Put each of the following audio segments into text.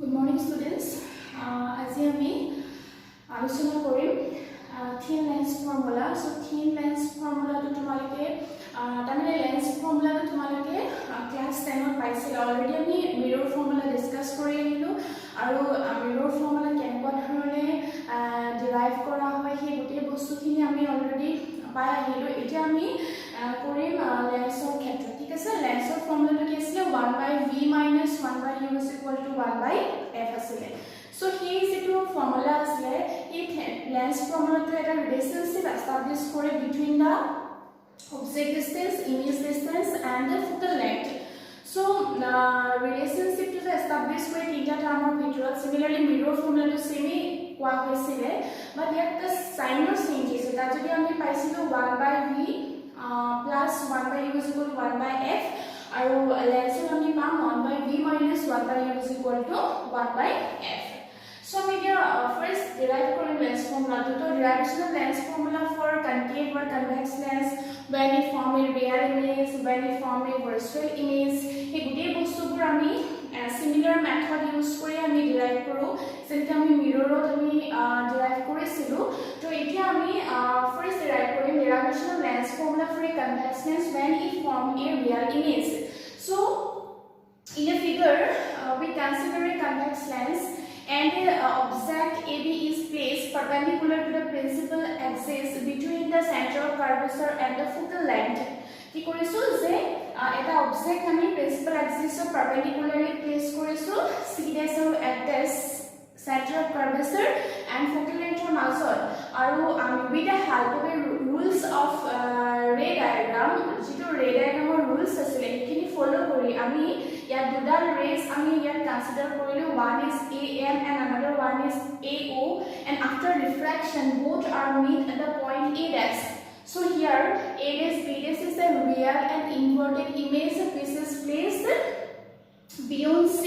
Good morning, students. আজি আমি আলোচনা কৰিম thin lens formula. So thin lens formula to তোমালোকে তাৰমানে lens formula to তোমালোকে class 10 ত পাইছিল already আমি mirror formula discuss কৰি আহিলো আৰু mirror formula কেনেকুৱা ধৰণে derive কৰা হয় সেই গোটেই বস্তুখিনি আমি already পাই আহিলো এতিয়া আমি কৰিম lensৰ ক্ষেত্ৰত ঠিক আছে lensৰ formula কি আছিল 1/v - 1/u = 1/f আছিল so here is the formula asle it lens formula to eta relationship establish kore between the object distance image distance and the focal length so relationship to establish kore tinta term bhitor similarly mirror formula to same kwa hoisile but here the sign of change is eta jodi ami paisilo 1/v plus 1/u = 1/f আৰু lens আমি পাম 1/v - 1/u = 1/f so we first derive from lens formula to derivation of lens formula for concave or convex lens when it form a real image when it form a virtual image এই গুটি বস্তুবোৰ আমি similar method use কৰি আমি derive কৰো যেটা আমি mirror আমি derive কৰিছিলো তো এতিয়া আমি first derive কৰিম derivation of lens formula for a convex lens when it form a real image so in a figure we consider a convex lens and the object AB is placed perpendicular to the principal axis between the center of curvature and the focal length কি কৰিছো যে এটা object আমি principal এক্সিসৰ perpendicularly place কৰিছো c dash আৰু f dash center of curvature and focal length ৰ মাজত আৰু আমি with the help of the rules of ray diagram যেটো ray diagram ৰ rules আছিল এইখিনি ফলো কৰি আমি ইয়াত দুডাল rays আমি ইয়াত কনসিডাৰ কৰিলো one is am and another one is ao and after refraction both are meet at the point a dash so here a dash b dash is a real and inverted image which is placed beyond c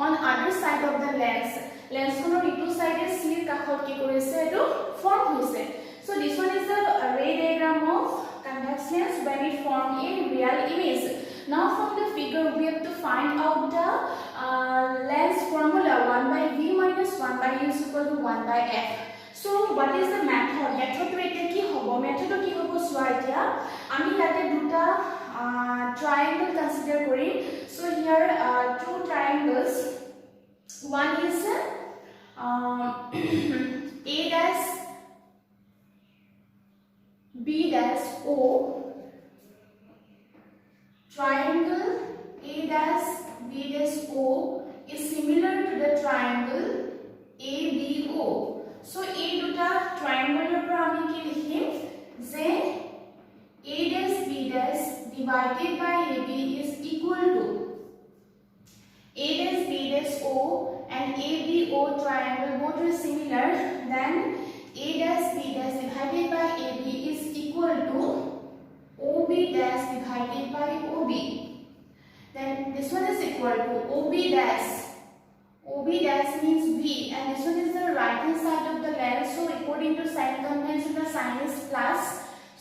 on other side of the lens lens kono itu side c কাষত কি কৰিছে এটো form হৈছে so this one is the ray diagram of convex lens when it form a real image now from the figure we have to find out the lens formula 1/v - 1/u = 1/f so what is the method to eta ki hobo method ki hobo swa etia ami yate duta triangle consider kori so here two triangles one is a dash b dash o triangle a dash b dash o is similar to the triangle abo so a duta triangle er pora ami ki likhim je a dash b dash divided by ab is equal to a dash b dash o and abo triangle both are similar then a dash b dash divided by ab is equal to OB dash divided by OB. Then this one is equal to OB dash. OB dash means V and this one is the right hand side of the lens. So according to sign convention the sign is plus.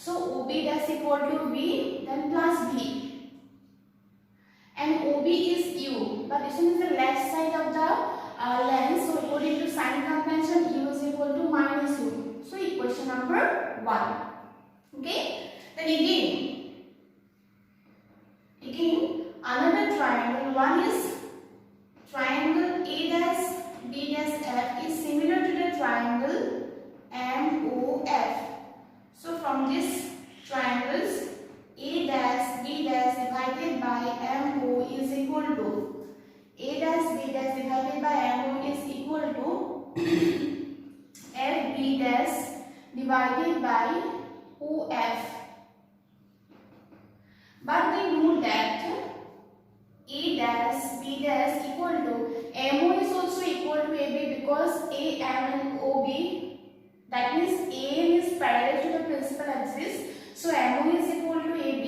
So OB dash equal to V then plus V. And OB is U but this one is the left side of the lens. So according to sign convention U is equal to minus U. So equation number 1. Okay. Then again another triangle one is triangle a dash b dash f is similar to the triangle mof so from this triangles a dash b dash divided by mo is equal to a dash b dash divided by mo is equal to f b dash divided by of but we know that a dash b dash equal to mo is also equal to ab because am and ob that means am is parallel to the principal axis so mo is equal to ab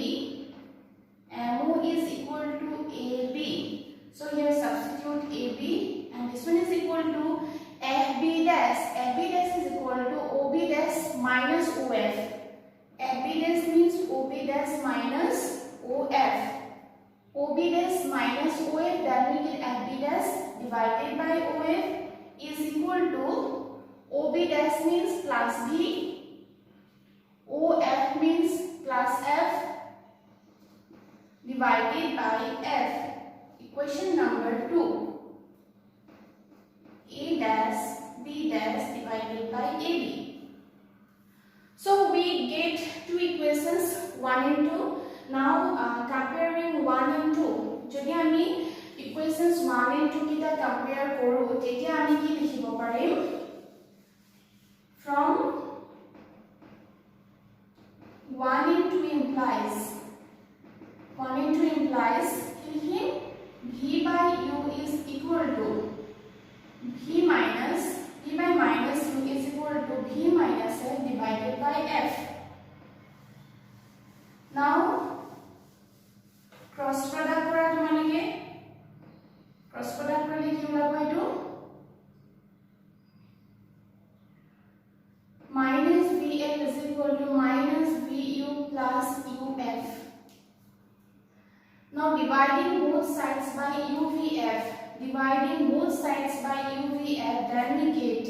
so here substitute ab and this one is equal to fb dash is equal to ob dash minus of fb dash means ob dash minus of OB dash minus OF, then we get FB dash divided by means plus V, OF means plus F divided by F. Equation number 2. A dash B dash divided by AB. So we get two equations 1 and 2. Now comparing 1 and 2. যদি আমি equations 1 and 2 কিটা compare কৰো তেতিয়া আমি কি লিখিব পাৰিম from 1 and 2 implies V by U is equal to V by minus U is equal to V minus F divided by F. Now cross product kora tumalike cross product korle ki ulabo etu minus VF is equal to minus VU plus UF. Now dividing both sides by UVF, then we get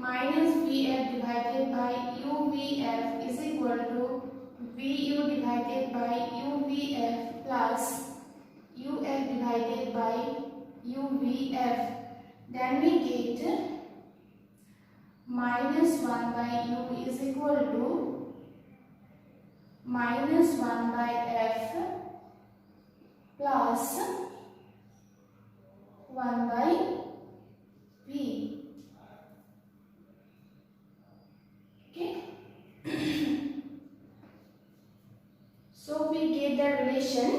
minus VF divided by UVF is equal to VU divided by UVF plus UF divided by UVF. Then we get minus 1 by U is equal to minus 1 by F plus 1 by V. Okay. So we get the relation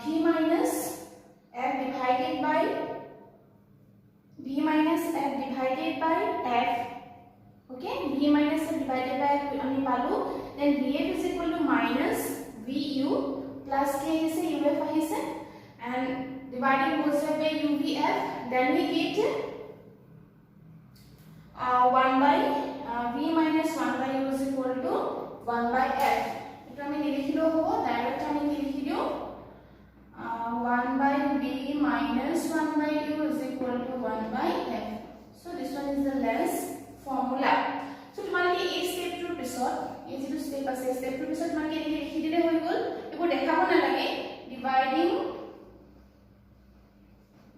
V minus F divided by F. Okay, V minus F divided by F আমি পালো, then VF is equal to minus VU plus K is UF ahise and dividing both sides by UVF, then we get 1 by V minus 1 by U is equal to 1 by F. Eto ami likhilo hobo direct ami likhilo 1 by B minus 1 by U is equal to 1 by F. So this one is the Lens formula. So tumalike ei step to pisot ei jitu step ase step to pisot tumalike ei likhi dile hoi gol ebo dekhabo na lage dividing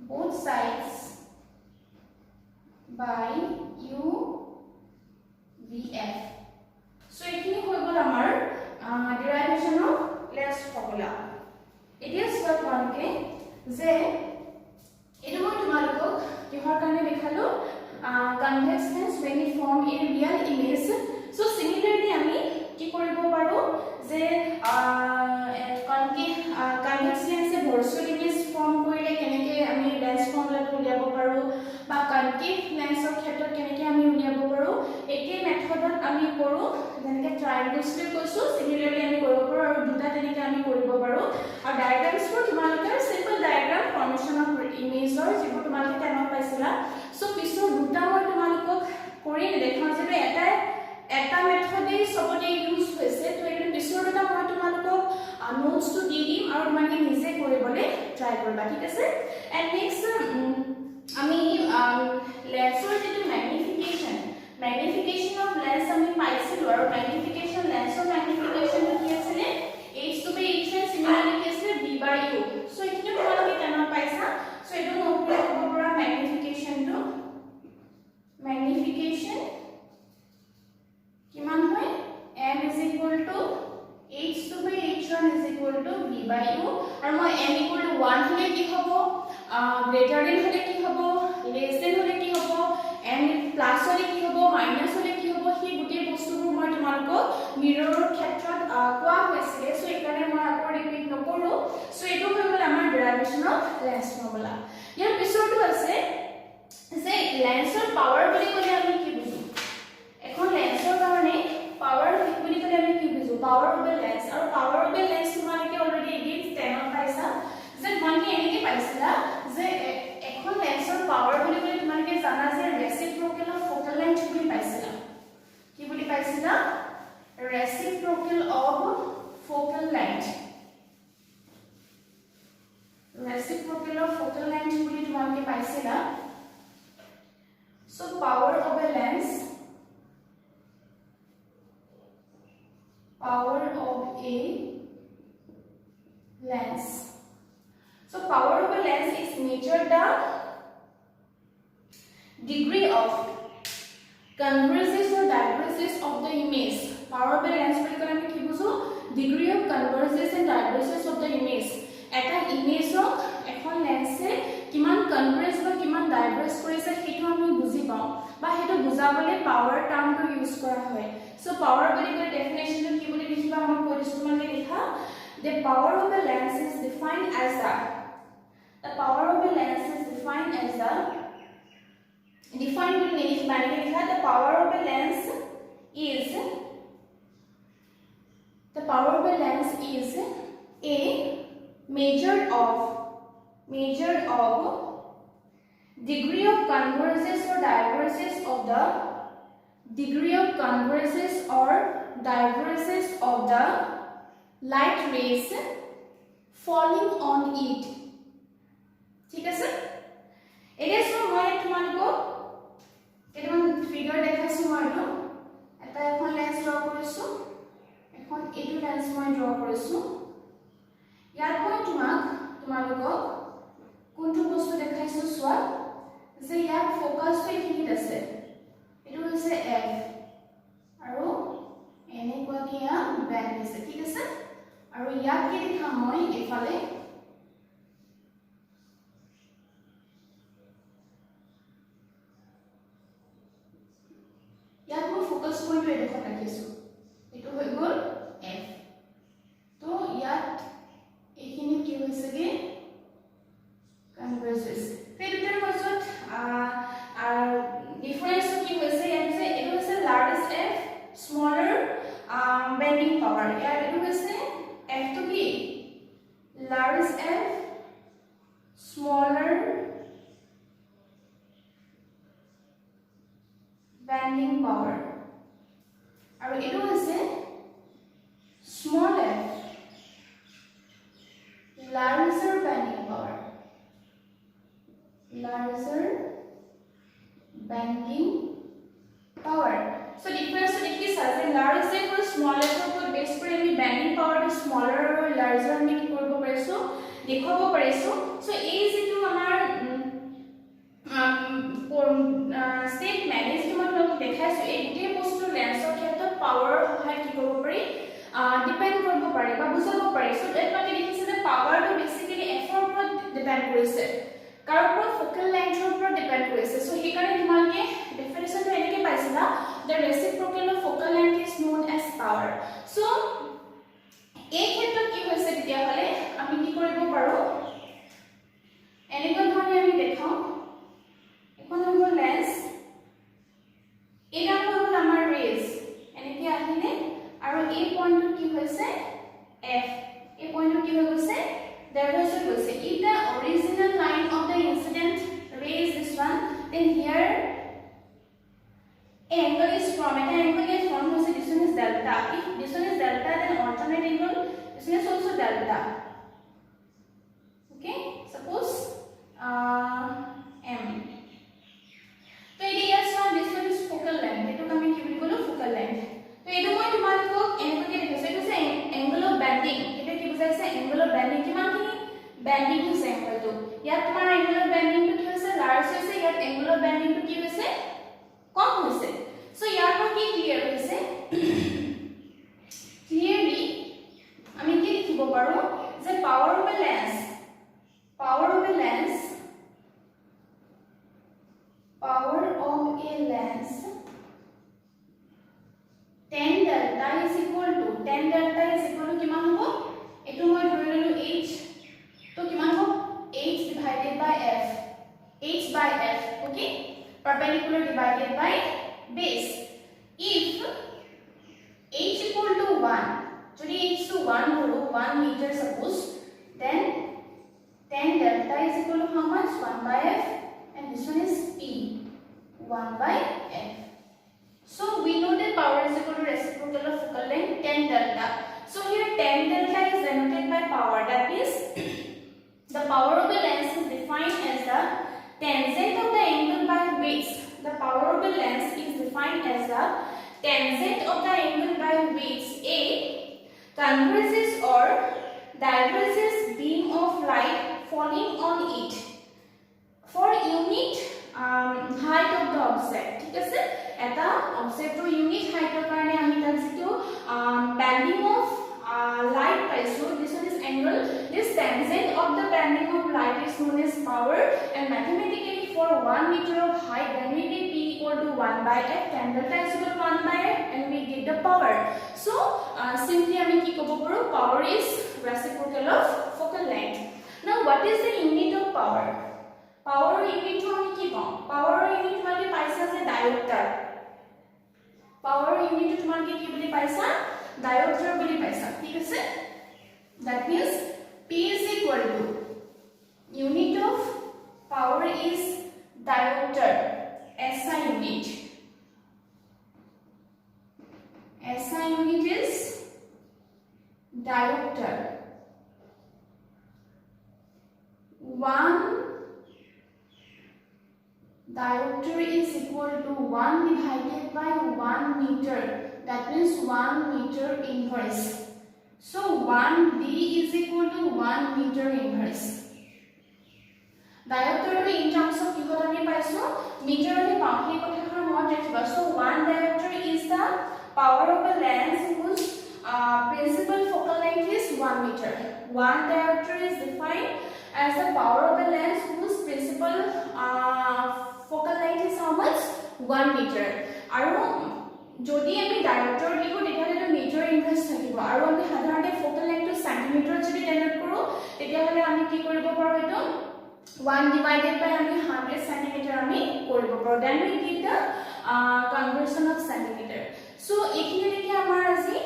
both sides by UVF. So ekhini hoi gol amar derivation of Lens formula. It is what one ke je etu moi tumalok kihor karone dekhalo convex lens when it form a real image. So similarly ami ki koribo paru je convex lens e virtual image form korile keneke ami lens formula to uliabo paru ba concave lens or khetor keneke ami uliabo paru eke methodot ami koru jeneke triangles le koisu similarly ami koribo paru aru duta teneke ami koribo paru aru diagrams for tumalokar simple diagram formation of image or jibo tumalike tenok paisila. So piso duta moi tumalok kori dekhau je eta method e sobote use hoise to ekdom piso duta moi tumalok notes to di dim aru tumalike nije koribole try korba thik ase. And next ami lensor jitu magnification of lens ami paisilu aru magnification lens or magnification to ki asile h to by h and similarly ki asile b by u. So ekini tumalike tenok paisa. So edu no pura magnification kiman hoy m is equal to h to by h1 is equal to b by u aru moi m equal to 1 hole ki hobo greater than hole ki hobo less than hole ki hobo m plus hole ki hobo minus hole ki hobo hi guti bostu bur moi tumalok mirror khetrot kwa hoisile. So ekane moi akor repeat nokoru. So etu hoy gol amar derivation of Lens formula. Yer pisor tu ase যে লেন্সৰ power বুলি কলে আমি কি বুজো এখন লেন্সৰ কাৰণে power বুলি কলে আমি কি বুজো পাৱাৰ অফ দ্য লেন্স আৰু পাৱাৰ অফ দ্য লেন্স তোমালোকে অলৰেডি এগেইন 10 পাইছা যে মানে এনেকে পাইছিলা যে এখন লেন্সৰ পাৱাৰ বুলি কলে তোমালোকে জানা যে ৰেচিপ্ৰকেল অফ ফোকাল লেন্থ বুলি পাইছিলা কি বুলি পাইছিলা reciprocal of focal length power of a lens. So power of a lens is measured the degree of convergence or divergence of the image. Power of a lens বুলি ক'লে আমি কি বুজো degree of convergence and divergence of the image. এটা ইমেজক এখন লেন্সে কিমান কনভাৰ্জ বা কিমান ডাইভাৰ্জ কৰিছে সেইটো আমি বুজি পাওঁ বা সেইটো বুজাবলৈ পাৱাৰ টাৰ্মটো ইউজ কৰা হয় সো পাৱাৰ বুলি ক'লে ডেফিনেশ্যনটো কি বুলি লিখিবা মই কৈ দিছো তোমালোকে লিখা the power of a lens is defined as the power of a lens is defined as the defined will mean लिखा the power of a lens is the power of a lens is a measured of degree of convergence or divergence of the degree of convergence or divergence of the light rays falling on it. ঠিক আছে এটা so মই তোমালোকক কেইটামান figure দেখাইছো মই এটা এখন লেন্স ড্ৰ কৰিছো এখন এইটো লেন্স মই ড্ৰ কৰিছো ইয়াৰ পৰা তোমালোকক কোনটো বস্তু দেখাইছো সোৱা যে ইয়াৰ ফোকাসটো এখিনিত আছে এটো হৈছে f আৰু এনেকুৱা কি ইয়া ব্যান্ড আছে ঠিক আছে আৰু ইয়াক কি দেখাম মই এফালে ইয়াক মই ফোকাস পইণ্টটো এডোখৰ ৰাখিছো এটো হৈ গ'ল f তো ইয়াত এইখিনি কি হৈছে কি converges সেই দুটাৰ মাজত ডিফাৰেন্স কি হৈছে ইয়াত যে এটো হৈছে large f smaller bending power ইয়াত এটো হৈছে f to কি large f smaller bending power আৰু এটো হৈছে small f larger bending power larger bending power so difference to देखिए सारे large से और small f को बेस पर আমি bending power to smaller और larger আমি কি কৰিব পাৰিছো দেখাব পাৰিছো so এই যেটো আমাৰ স্টেট ম্যানেজমেন্ট মই দেখাইছো এই গোটেই বস্তু লেন্সৰ ক্ষেত্ৰত পাৱাৰ হয় কি কৰিব পাৰি ডিপেন্ড কৰিব পাৰি বা বুজাব পাৰি সো এটা কি দেখিছে যে পাৱাৰটো বেসিক্যালি f ৰ ওপৰত ডিপেন্ড কৰিছে কাৰ ওপৰত ফোকাল লেন্থৰ ওপৰত ডিপেন্ড কৰিছে সো হেকাৰণে তোমালোকে ডেফিনেশনটো এনেকৈ পাইছিলা the reciprocal of focal length is known as power so এই ক্ষেত্ৰত কি হৈছে তেতিয়া হলে আমি কি কৰিব পাৰো এনেকৈ ধৰণে আমি দেখাও এখন হ'ব লেন্স এটা হ'ল আমাৰ ৰেজ এনেকৈ আহিলে আৰু এই পইণ্টটো কি হৈছে f এই পইণ্টটো কি হৈ গৈছে diverge হৈ গৈছে if the original line of the incident ray is this one then here angle is from an angle is formed as this one is delta if this one is delta then alternate angle this one is also delta okay suppose m so it is from this one is focal length eto kami ki boli bolo focal length so eto moi tumalok enko ke dekhise eto se angle of bending eto ki bujaise angle of bending kiman kini bending is angle to yat tomar angle of bending to ki hoise large hoise yat angle of bending to ki hoise কম হৈছে so ইয়াৰ পৰা কি clear হৈছে clearly আমি কি লিখিব পাৰো যে power of A lens tan delta is equal to কিমান হ'ব এটো মই ধৰি ললো h তো কিমান হ'ব h divided by f okay perpendicular divided by base if h equal to 1 যদি h to 1 ধৰো 1 meter suppose then tan delta is equal to how much 1 by f and this one is p 1 by f so we know that power is equal to reciprocal of focal length tan delta so here tan delta is denoted by power that is the power of the lens is defined as the tangent of the angle by which the power of the lens is defined as the tangent of the angle by which a converges or diverges beam of light falling on it for unit height of the object. ঠিক আছে, এটা অবজেক্টৰ unit height ৰ কাৰণে আমি তাত যেটো bending of light পাইছো, this one is angle, this tangent of the bending of light is known as power, and mathematically for 1 meter of height then we get P equal to 1 by f, tan delta is equal to 1 by f, and we get the power. So simply আমি কি কব পাৰো, power is reciprocal of focal length. Now what is the unit of power? Power unit to আমি কি পাম, power unit মানে পাইছা যে diopter, power unit to তোমালোকে কি বুলি পাইছা, diopter বুলি পাইছা, ঠিক আছে। That means P is equal to unit of power is diopter, SI unit. SI unit is diopter. 1 diopter is equal to 1 divided by 1 meter. That means 1 meter inverse. So 1D is equal to 1 meter inverse. Diopter to in terms of what I mean by so meter of the power. So 1 diopter is the power of a lens whose principal focal length is 1 meter. 1 diopter is defined as the power of a lens whose principal focal length is how much, 1 meter. Aru jodi ami diopter likho tekhale to meter inverse thakibo, aru ami sadharante focal length to centimeter jodi denote koro tekhale ami ki koribo paro eto 1 divided by ami 100 centimeter ami koribo paro, then we get the conversion of centimeter. So ekhine dekhi amar aji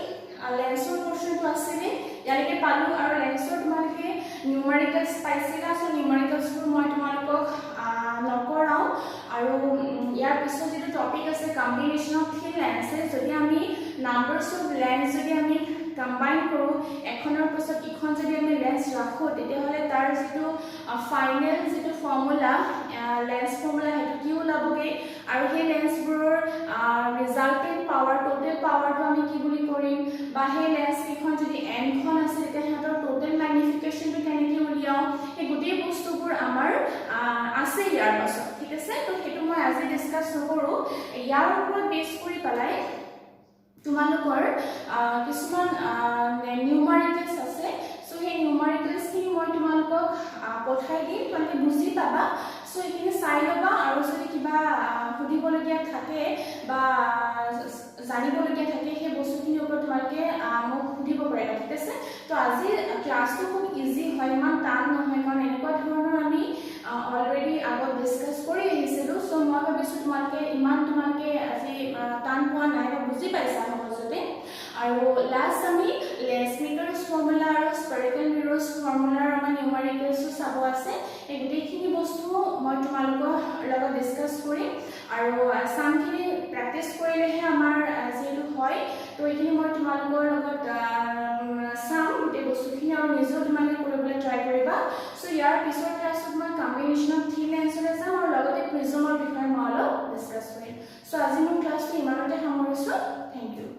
lensor portion to asile yarike palu, aru lensor tumalike numericals paisila, so numericals pur moi tumalok নকৰাও, আৰু ইয়াৰ পিছত যেটো topic আছে combination of থিন lenses, যদি আমি নাম্বাৰস of lens যদি আমি combine কৰো, এখনৰ পিছত ইখন যদি আমি লেন্স ৰাখো, তেতিয়াহলে তাৰ যেটো ফাইনেল যেটো ফৰ্মুলা, লেন্স ফৰ্মুলা হেতু কি ওলাবগে, আৰু সেই লেন্সবোৰৰ ৰিজাল্টেড পাৱাৰ, টোটাল পাৱাৰটো আমি কি বুলি কৰিম, বা সেই লেন্স কিখন যদি n খন আছে তেতিয়া হেতৰ টোটাল ম্যাগনিফিকেশনটো কেনেকৈ উলিয়াও, এই গোটেই বস্তুবোৰ আমাৰ আছে ইয়াৰ পাছত, ঠিক আছে। তো হেতু মই আজি ডিসকাস নকৰো, ইয়াৰ ওপৰত বেস কৰি পেলাই তোমালোকৰ কিছুমান নিউমাৰিকেলস আছে, সো সেই নিউমাৰিকেলস খিনি মই তোমালোকক পঠাই দিম, তোমালোকে বুজি পাবা। সো এখিনি চাই লবা, আৰু যদি কিবা সুধিবলগীয়া থাকে বা জানিবলগীয়া থাকে সেই বস্তুখিনি ওপৰত তোমালোকে মোক সুধিব পাৰিবা, ঠিক আছে। তো আজি ক্লাসটো খুব ইজি হয়, ইমান টান নহয়, কাৰণ এনেকুৱা ধৰণৰ আমি অলৰেডি আগত ডিসকাস কৰি আহিছিলো। সো মই ভাবিছো তোমালোকে ইমান তোমালোকে আজি টান পোৱা নাই বা বুজি পাইছা সহজতে। আৰু লাষ্ট আমি লেন্স মেকাৰছ ফৰ্মুলা আৰু স্পেৰিকেল মিৰৰ্ছ ফৰ্মুলাৰ আমাৰ নিউমাৰিকেলছ চাব আছে, এই গোটেইখিনি বস্তু মই তোমালোকৰ লগত ডিসকাস কৰিম, আৰু সামখিনি প্ৰেক্টিস কৰিলেহে আমাৰ যেটো হয়। তো এইখিনি মই তোমালোকৰ লগত সাম গোটেই বস্তুখিনি, আৰু নিজেও তোমালোকে কৰিবলৈ ট্ৰাই কৰিবা। সো ইয়াৰ পিছৰ ক্লাছত মই কম্বিনেশন অফ থিন লেন্সৰে যাম, আৰু লগতে প্ৰিজমৰ বিষয়ে মই অলপ ডিসকাস কৰিম। সো আজি মোৰ ক্লাছটো ইমানতে সামৰিছো, থেংক ইউ।